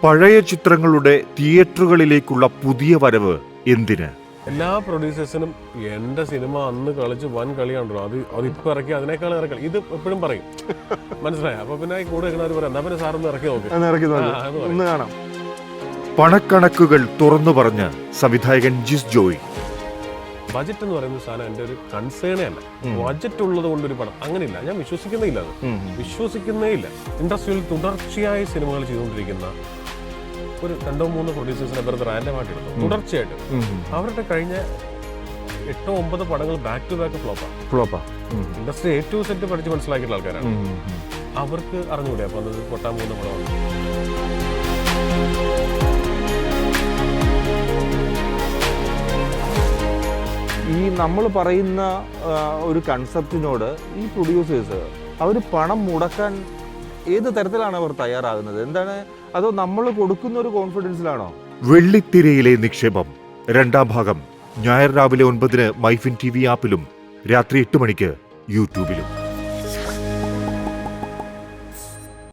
പഴയ ചിത്രങ്ങളുടെ തിയേറ്ററുകളിലേക്കുള്ള പുതിയ വരവ് എന്തിന്? എല്ലാ പ്രൊഡ്യൂസേഴ്സിനും എൻ്റെ സിനിമ അന്ന് കളിച്ച് വൻ കളിയാണല്ലോ, അതിപ്പോൾ ഇറക്കി അതിനേക്കാൾ ഇറക്കി ഇത് എപ്പോഴും പറയും. മനസ്സിലായി? അപ്പൊ പിന്നെ കൂടെ നിൽക്കുന്നവർ പറയാം, എന്നാ പിന്നെ സാറൊന്ന് ഇറക്കി നോക്ക്. പണക്കണക്കുകൾ തുറന്നു പറഞ്ഞ് സംവിധായകൻ ജിസ് ജോയ്. ബജറ്റ് എന്ന് പറയുന്ന സാധനം എൻ്റെ ഒരു കൺസേണേ അല്ല. ബജറ്റ് ഉള്ളത് കൊണ്ടൊരു പടം അങ്ങനെയില്ല, ഞാൻ വിശ്വസിക്കുന്നേ ഇല്ല. വിശ്വസിക്കുന്നേ ഇല്ല. ഇൻഡസ്ട്രിയിൽ തുടർച്ചയായി സിനിമകൾ ചെയ്തുകൊണ്ടിരിക്കുന്ന ഒരു 2-3 പ്രൊഡ്യൂസേഴ്സിനെ വെറുതെ റാൻഡമായിട്ട് എടുത്തു. തുടർച്ചയായിട്ട് അവരുടെ കഴിഞ്ഞ 8-9 പടങ്ങൾ ബാക്ക് ടു ബാക്ക് ഫ്ലോപ്പാണ്. ഇൻഡസ്ട്രി ഏറ്റവും സെറ്റ് പഠിച്ച് മനസ്സിലാക്കിയിട്ടുള്ള ആൾക്കാരാണ്. അവർക്ക് അറിഞ്ഞുകൂടെ അപ്പൊ അത് പൊട്ടാൻ പോകുന്ന പടമാണ്. ഈ നമ്മൾ പറയുന്ന ഒരു കൺസെപ്റ്റിനോട് ഈ പ്രൊഡ്യൂസേഴ്സ് അവർ പണം മുടക്കാൻ ഏത് തരത്തിലാണ് അവർ തയ്യാറാകുന്നത്? എന്താണ്, അതോ നമ്മൾ കൊടുക്കുന്ന ഒരു കോൺഫിഡൻസിലാണോ? വെള്ളിത്തിരയിലെ നിക്ഷേപം 2ാം ഭാഗം ഞായർ രാവിലെ 9 മൈഫിൻ TV ആപ്പിലും രാത്രി 8 മണിക്ക് യൂട്യൂബിലും.